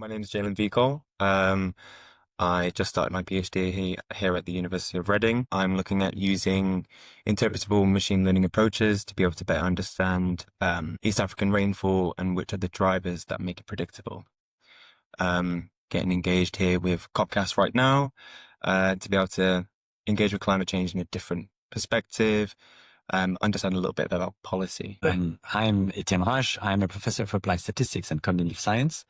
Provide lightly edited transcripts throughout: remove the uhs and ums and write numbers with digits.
My name is Jaylen Vicol. I just started my PhD here at the University of Reading. I'm looking at using interpretable machine learning approaches to be able to better understand East African rainfall and which are the drivers that make it predictable. Getting engaged here with COPCAS right now to be able to engage with climate change in a different perspective, understand a little bit about policy. I'm Etienne Roesch. I'm a professor of applied statistics and cognitive science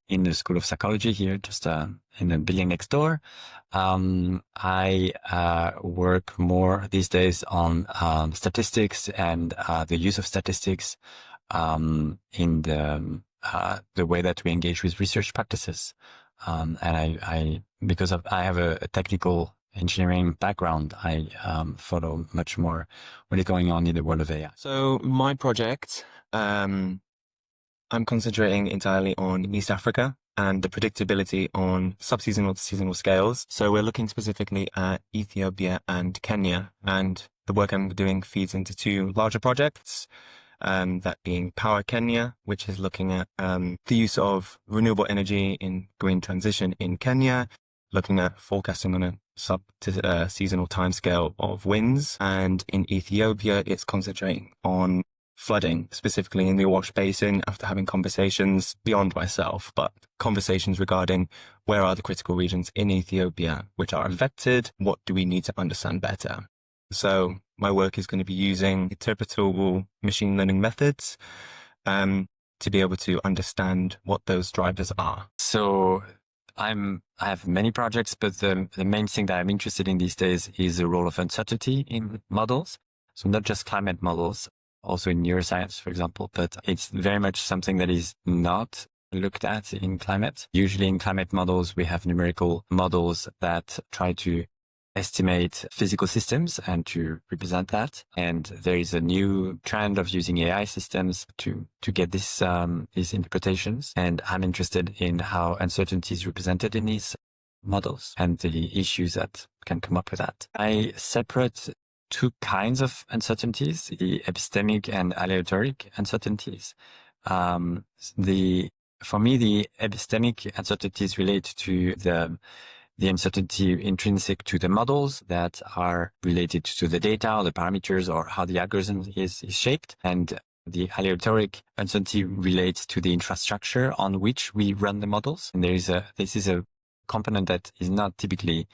in the School of Psychology here, just in the building next door. I work more these days on statistics and the use of statistics in the way that we engage with research practices. And because I have a technical engineering background, I follow much more what is going on in the world of AI. So my project, I'm concentrating entirely on East Africa and the predictability on sub-seasonal to seasonal scales. So we're looking specifically at Ethiopia and Kenya, and the work I'm doing feeds into two larger projects, that being Power Kenya, which is looking at the use of renewable energy in green transition in Kenya, looking at forecasting on a sub-seasonal timescale of winds. And in Ethiopia, it's concentrating on flooding, specifically in the Awash Basin, after having conversations beyond myself, but conversations regarding where are the critical regions in Ethiopia which are affected, what do we need to understand better. So my work is going to be using interpretable machine learning methods to be able to understand what those drivers are. So I have many projects, but the main thing that I'm interested in these days is the role of uncertainty in models. So not just climate models, also in neuroscience, for example, but it's very much something that is not looked at in climate. Usually in climate models, we have numerical models that try to estimate physical systems and to represent that. And there is a new trend of using AI systems to get these interpretations. And I'm interested in how uncertainty is represented in these models and the issues that can come up with that. I separate two kinds of uncertainties, the epistemic and aleatoric uncertainties. For me, the epistemic uncertainties relate to the uncertainty intrinsic to the models that are related to the data or the parameters or how the algorithm is shaped. And the aleatoric uncertainty relates to the infrastructure on which we run the models. And this is a component that is not typically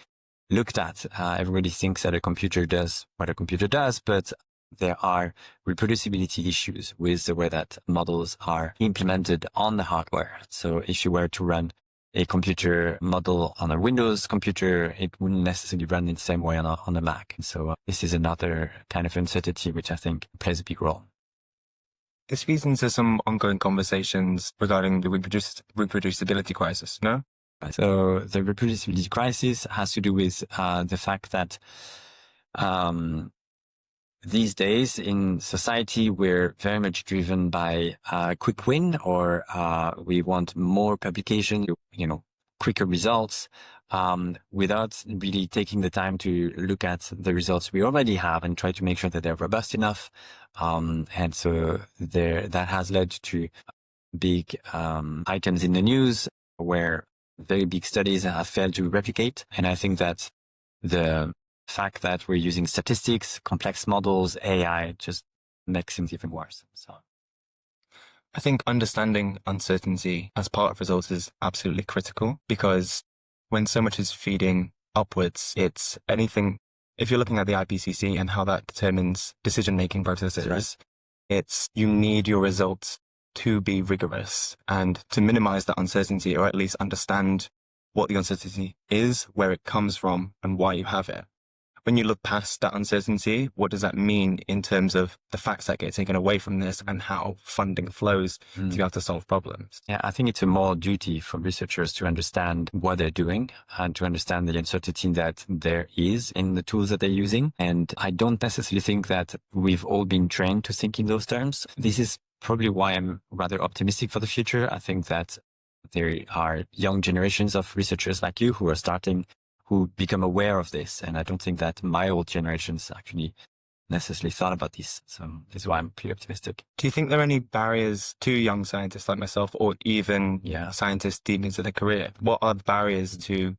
looked at. Everybody thinks that a computer does what a computer does, but there are reproducibility issues with the way that models are implemented on the hardware. So if you were to run a computer model on a Windows computer, it wouldn't necessarily run in the same way on a Mac. So this is another kind of uncertainty which I think plays a big role. This feeds into some ongoing conversations regarding the reproducibility crisis, no? So the reproducibility crisis has to do with the fact that these days in society, we're very much driven by quick win, or we want more publication, quicker results, without really taking the time to look at the results we already have and try to make sure that they're robust enough. And so that has led to big items in the news where very big studies have failed to replicate. And I think that the fact that we're using statistics, complex models, AI just makes things even worse. So I think understanding uncertainty as part of results is absolutely critical, because when so much is feeding upwards, it's anything. If you're looking at the IPCC and how that determines decision-making processes, right, it's you need your results to be rigorous and to minimize that uncertainty, or at least understand what the uncertainty is, where it comes from, and why you have it. When you look past that uncertainty, what does that mean in terms of the facts that get taken away from this and how funding flows to be able to solve problems? Yeah, I think it's a moral duty for researchers to understand what they're doing and to understand the uncertainty that there is in the tools that they're using. And I don't necessarily think that we've all been trained to think in those terms. This is probably why I'm rather optimistic for the future. I think that there are young generations of researchers like you who become aware of this. And I don't think that my old generations actually necessarily thought about this. So this is why I'm pretty optimistic. Do you think there are any barriers to young scientists like myself, or even scientists deep into their career? What are the barriers to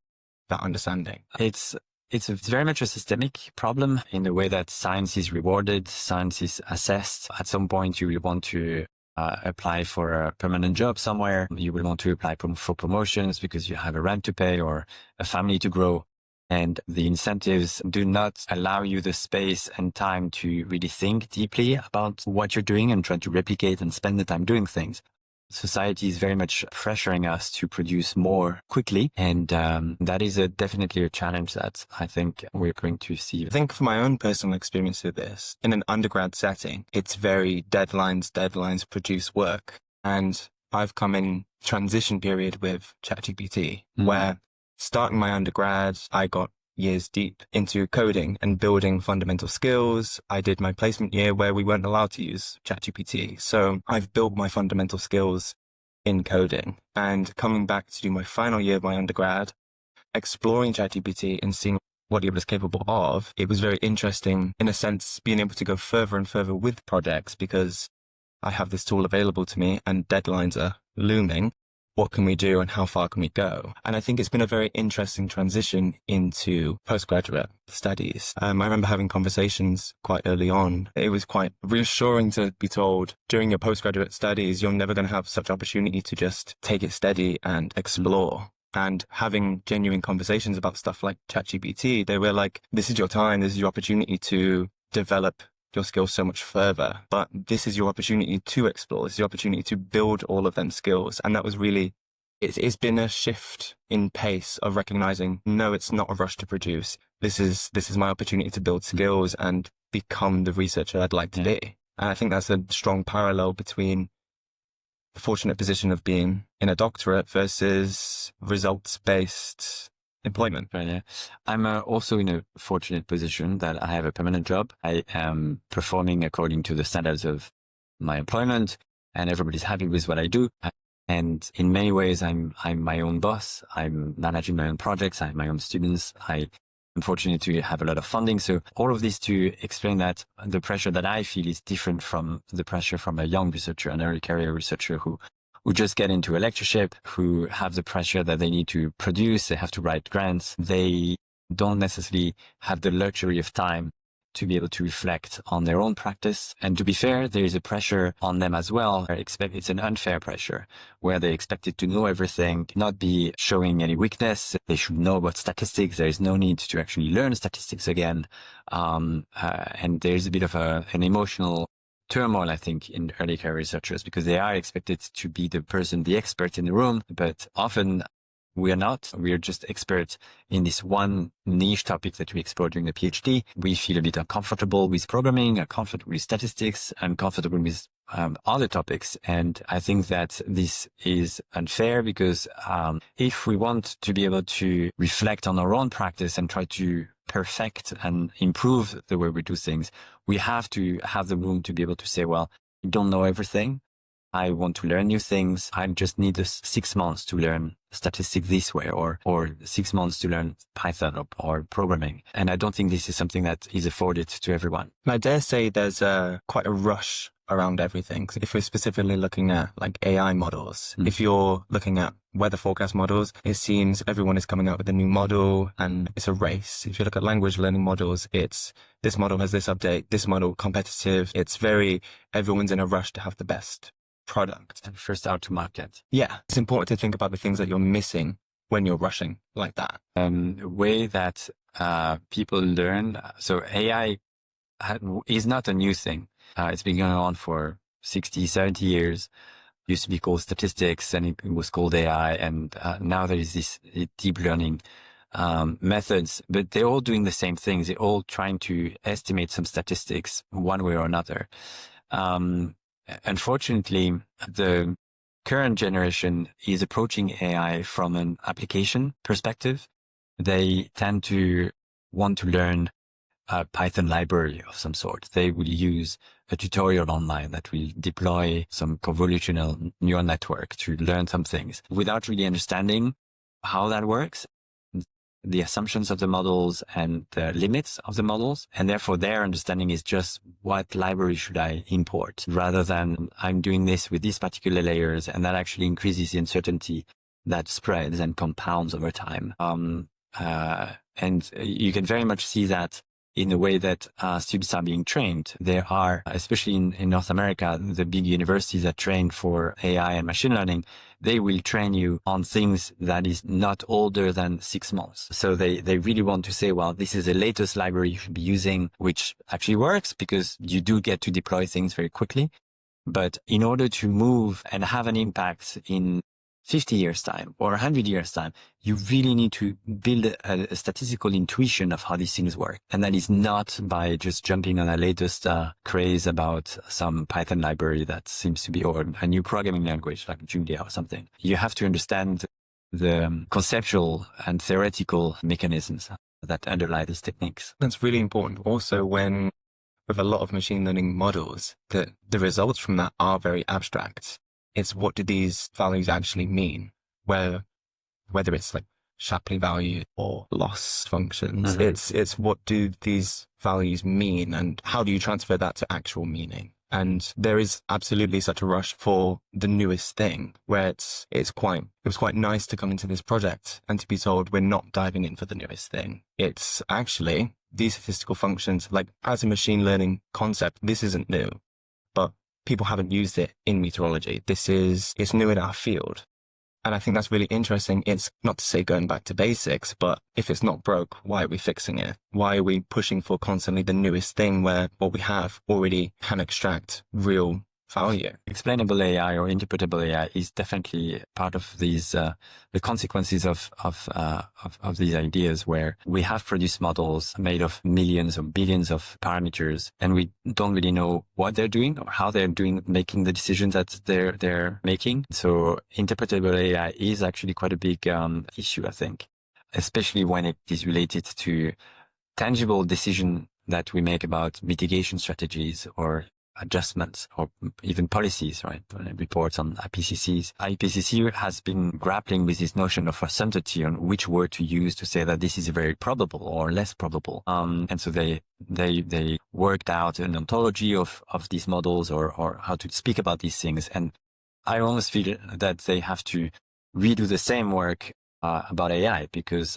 that understanding? It's very much a systemic problem in the way that science is rewarded, science is assessed. At some point, you will want to apply for a permanent job somewhere. You will want to apply for promotions because you have a rent to pay or a family to grow. And the incentives do not allow you the space and time to really think deeply about what you're doing and try to replicate and spend the time doing things. Society is very much pressuring us to produce more quickly. And that is definitely a challenge that I think we're going to see. I think for my own personal experience with this, in an undergrad setting, it's very deadlines, produce work. And I've come in transition period with ChatGPT, where starting my undergrad, I got years deep into coding and building fundamental skills. I did my placement year where we weren't allowed to use ChatGPT. So I've built my fundamental skills in coding, and coming back to do my final year of my undergrad, exploring ChatGPT and seeing what it was capable of, it was very interesting in a sense, being able to go further and further with projects because I have this tool available to me and deadlines are looming. What can we do and how far can we go? And I think it's been a very interesting transition into postgraduate studies. I remember having conversations quite early on. It was quite reassuring to be told during your postgraduate studies, you're never going to have such opportunity to just take it steady and explore. And having genuine conversations about stuff like ChatGPT, they were like, this is your time, this is your opportunity to develop your skills so much further, but this is your opportunity to explore. This is your opportunity to build all of them skills. And that was really, it's been a shift in pace of recognizing, no, it's not a rush to produce. This is my opportunity to build skills and become the researcher I'd like to be. And I think that's a strong parallel between the fortunate position of being in a doctorate versus results-based employment. Right, yeah. I'm also in a fortunate position that I have a permanent job. I am performing according to the standards of my employment and everybody's happy with what I do. And in many ways, I'm my own boss. I'm managing my own projects. I have my own students. I'm fortunate to have a lot of funding. So all of this to explain that the pressure that I feel is different from the pressure from a young researcher, an early career researcher who just get into a lectureship, who have the pressure that they need to produce, they have to write grants. They don't necessarily have the luxury of time to be able to reflect on their own practice. And to be fair, there is a pressure on them as well. It's an unfair pressure where they're expected to know everything, not be showing any weakness. They should know about statistics. There is no need to actually learn statistics again. And there's a bit of an emotional turmoil, I think, in early career researchers because they are expected to be the expert in the room, but often we are not. We are just experts in this one niche topic that we explore during the PhD. We feel a bit uncomfortable with programming, uncomfortable with statistics, uncomfortable with other topics. And I think that this is unfair because if we want to be able to reflect on our own practice and try to perfect and improve the way we do things, we have to have the room to be able to say, well, I don't know everything. I want to learn new things. I just need 6 months to learn statistics this way or 6 months to learn Python or programming. And I don't think this is something that is afforded to everyone. I dare say there's quite a rush around everything. If we're specifically looking at like AI models, if you're looking at weather forecast models, it seems everyone is coming out with a new model and it's a race. If you look at language learning models, it's this model has this update, this model competitive. It's everyone's in a rush to have the best product. First out to market. Yeah. It's important to think about the things that you're missing when you're rushing like that. Way that people learn. So AI is not a new thing. It's been going on for 60, 70 years. It used to be called statistics and it was called AI. And now there is this deep learning methods, but they're all doing the same things. They're all trying to estimate some statistics one way or another. Unfortunately, the current generation is approaching AI from an application perspective. They tend to want to learn a Python library of some sort. They will use a tutorial online that will deploy some convolutional neural network to learn some things without really understanding how that works. the assumptions of the models and the limits of the models. And therefore their understanding is just what library should I import, rather than I'm doing this with these particular layers, and that actually increases the uncertainty that spreads and compounds over time. And you can very much see that in the way that students are being trained. There are, especially in North America, the big universities that train for AI and machine learning, they will train you on things that is not older than 6 months. So they really want to say, well, this is the latest library you should be using, which actually works because you do get to deploy things very quickly. But in order to move and have an impact in 50 years time or 100 years time, you really need to build a statistical intuition of how these things work. And that is not by just jumping on the latest craze about some Python library that seems to be, or a new programming language like Julia or something. You have to understand the conceptual and theoretical mechanisms that underlie these techniques. That's really important. Also, when with a lot of machine learning models, that the results from that are very abstract. It's what do these values actually mean? Whether it's like Shapley value or loss functions, it's what do these values mean and how do you transfer that to actual meaning? And there is absolutely such a rush for the newest thing where it was quite nice to come into this project and to be told we're not diving in for the newest thing. It's actually these statistical functions, like as a machine learning concept, this isn't new, but people haven't used it in meteorology. It's new in our field. And I think that's really interesting. It's not to say going back to basics, but if it's not broke, why are we fixing it? Why are we pushing for constantly the newest thing where what we have already can extract real value? Explainable AI or interpretable AI is definitely part of these, the consequences of these ideas, where we have produced models made of millions or billions of parameters, and we don't really know what they're doing or how they're making the decisions that they're making. So interpretable AI is actually quite a big issue, I think, especially when it is related to tangible decision that we make about mitigation strategies or adjustments or even policies, right? Reports on IPCCs. IPCC has been grappling with this notion of uncertainty on which word to use to say that this is very probable or less probable. And so they worked out an ontology of these models or how to speak about these things. And I almost feel that they have to redo the same work about AI because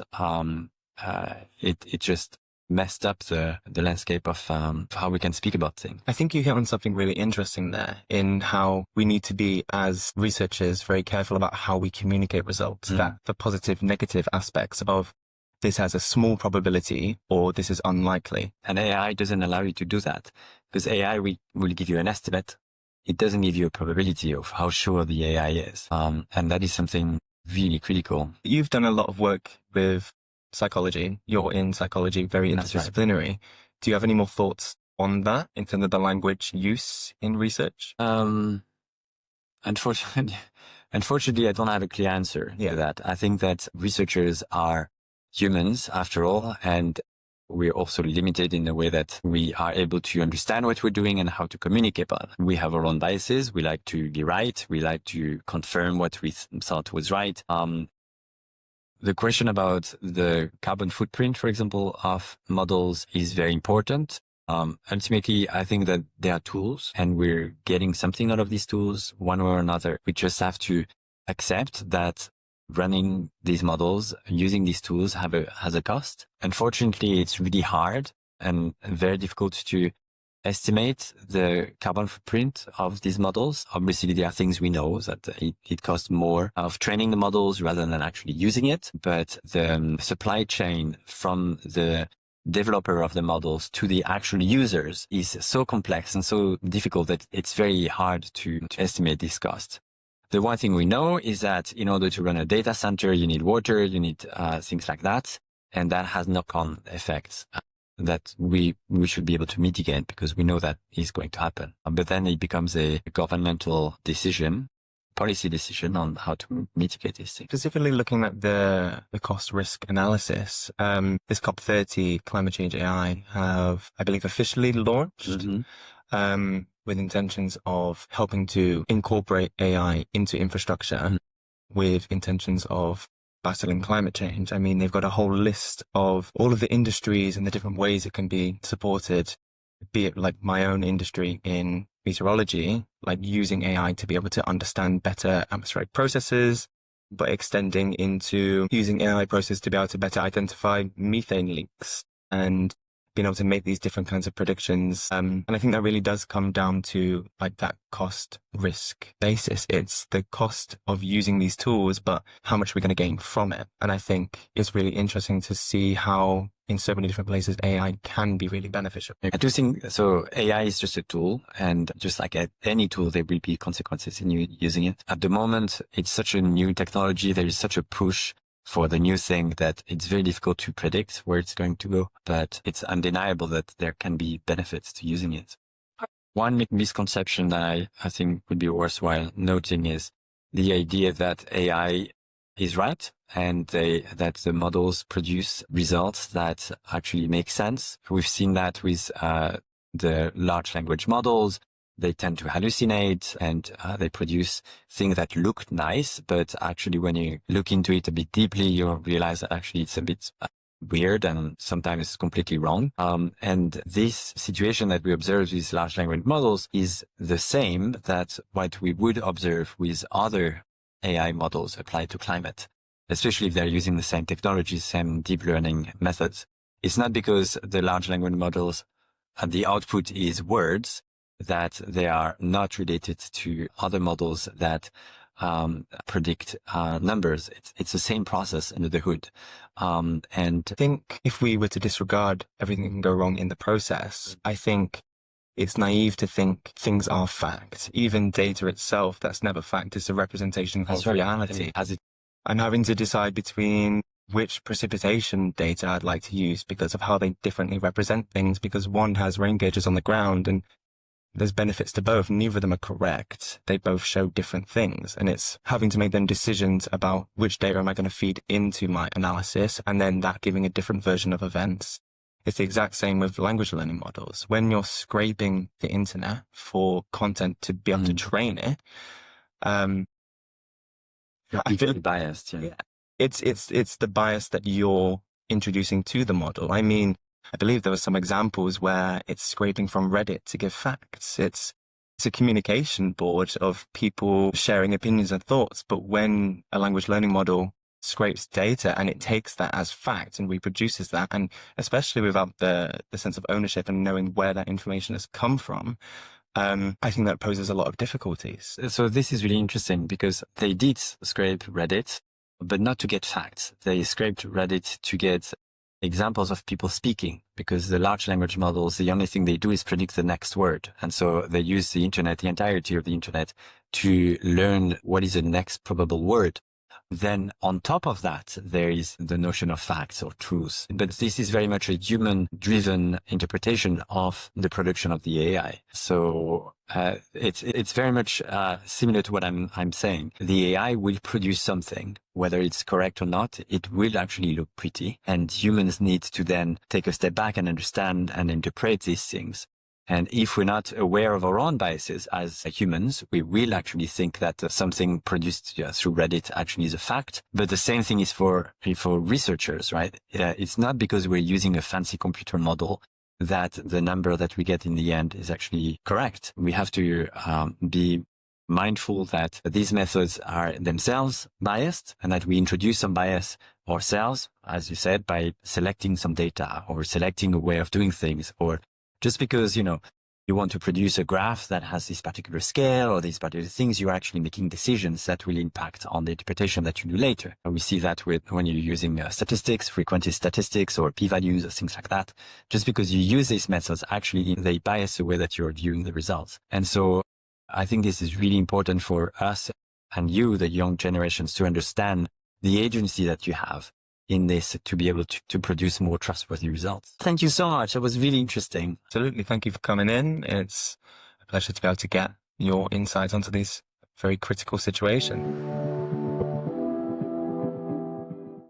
it just messed up the landscape of how we can speak about things. I think you hit on something really interesting there in how we need to be, as researchers, very careful about how we communicate results, that the positive, negative aspects of this has a small probability or this is unlikely. And AI doesn't allow you to do that because AI will give you an estimate. It doesn't give you a probability of how sure the AI is. And that is something really critical. You've done a lot of work with psychology. You're in psychology, very interdisciplinary. Right. Do you have any more thoughts on that in terms of the language use in research? Unfortunately, I don't have a clear answer to that. I think that researchers are humans after all, and we're also limited in the way that we are able to understand what we're doing and how to communicate about it. We have our own biases. We like to be right. We like to confirm what we thought was right. The question about the carbon footprint, for example, of models is very important. Ultimately, I think that there are tools and we're getting something out of these tools one way or another. We just have to accept that running these models, using these tools has a cost. Unfortunately, it's really hard and very difficult to estimate the carbon footprint of these models. Obviously, there are things we know that it costs more of training the models rather than actually using it. But the supply chain from the developer of the models to the actual users is so complex and so difficult that it's very hard to estimate this cost. The one thing we know is that in order to run a data center, you need water, you need things like that. And that has knock-on effects that we should be able to mitigate because we know that is going to happen. But then it becomes a governmental decision, policy decision on how to mitigate these things. Specifically looking at the cost risk analysis, this COP30 climate change AI have, I believe, officially launched with intentions of helping to incorporate AI into infrastructure with intentions of battling climate change. I mean, they've got a whole list of all of the industries and the different ways it can be supported, be it like my own industry in meteorology, like using AI to be able to understand better atmospheric processes, but extending into using AI processes to be able to better identify methane leaks and being able to make these different kinds of predictions. And I think that really does come down to like that cost risk basis. It's the cost of using these tools, but how much we're going to gain from it. And I think it's really interesting to see how in so many different places AI can be really beneficial. I do think so. AI is just a tool, and just like at any tool, there will be consequences in you using it. At the moment, it's such a new technology. There is such a push for the new thing that it's very difficult to predict where it's going to go, but it's undeniable that there can be benefits to using it. One misconception that I think would be worthwhile noting is the idea that AI is right and that the models produce results that actually make sense. We've seen that with the large language models. They tend to hallucinate and they produce things that look nice, but actually when you look into it a bit deeply, you'll realize that actually it's a bit weird and sometimes completely wrong. And this situation that we observe with large language models is the same that what we would observe with other AI models applied to climate, especially if they're using the same technologies, same deep learning methods. It's not because the large language models and the output is words that they are not related to other models that predict numbers. It's the same process under the hood. And I think if we were to disregard everything that can go wrong in the process, I think it's naive to think things are fact. Even data itself, that's never fact. It's a representation of reality. I'm having to decide between which precipitation data I'd like to use because of how they differently represent things, because one has rain gauges on the ground and there's benefits to both. Neither of them are correct. They both show different things. And it's having to make them decisions about which data am I going to feed into my analysis, and then that giving a different version of events. It's the exact same with language learning models. When you're scraping the internet for content to be able to train it, I feel biased. Yeah. It's the bias that you're introducing to the model. I mean, I believe there were some examples where it's scraping from Reddit to give facts. It's a communication board of people sharing opinions and thoughts. But when a language learning model scrapes data and it takes that as fact and reproduces that, and especially without the sense of ownership and knowing where that information has come from, I think that poses a lot of difficulties. So this is really interesting because they did scrape Reddit, but not to get facts. They scraped Reddit to get examples of people speaking, because the large language models, the only thing they do is predict the next word. And so they use the internet, the entirety of the internet, to learn what is the next probable word. Then on top of that, there is the notion of facts or truths. But this is very much a human-driven interpretation of the production of the AI. So it's very much similar to what I'm saying. The AI will produce something, whether it's correct or not. It will actually look pretty, and humans need to then take a step back and understand and interpret these things. And if we're not aware of our own biases as humans, we will actually think that something produced through Reddit actually is a fact. But the same thing is for researchers, right? It's not because we're using a fancy computer model that the number that we get in the end is actually correct. We have to be mindful that these methods are themselves biased and that we introduce some bias ourselves, as you said, by selecting some data or selecting a way of doing things, or just because, you want to produce a graph that has this particular scale or these particular things, you're actually making decisions that will impact on the interpretation that you do later. And we see that when you're using statistics, frequentist statistics or p-values or things like that. Just because you use these methods, actually they bias the way that you're viewing the results. And so I think this is really important for us and you, the young generations, to understand the agency that you have in this to be able to produce more trustworthy results. Thank you so much. It was really interesting. Absolutely. Thank you for coming in. It's a pleasure to be able to get your insights onto this very critical situation.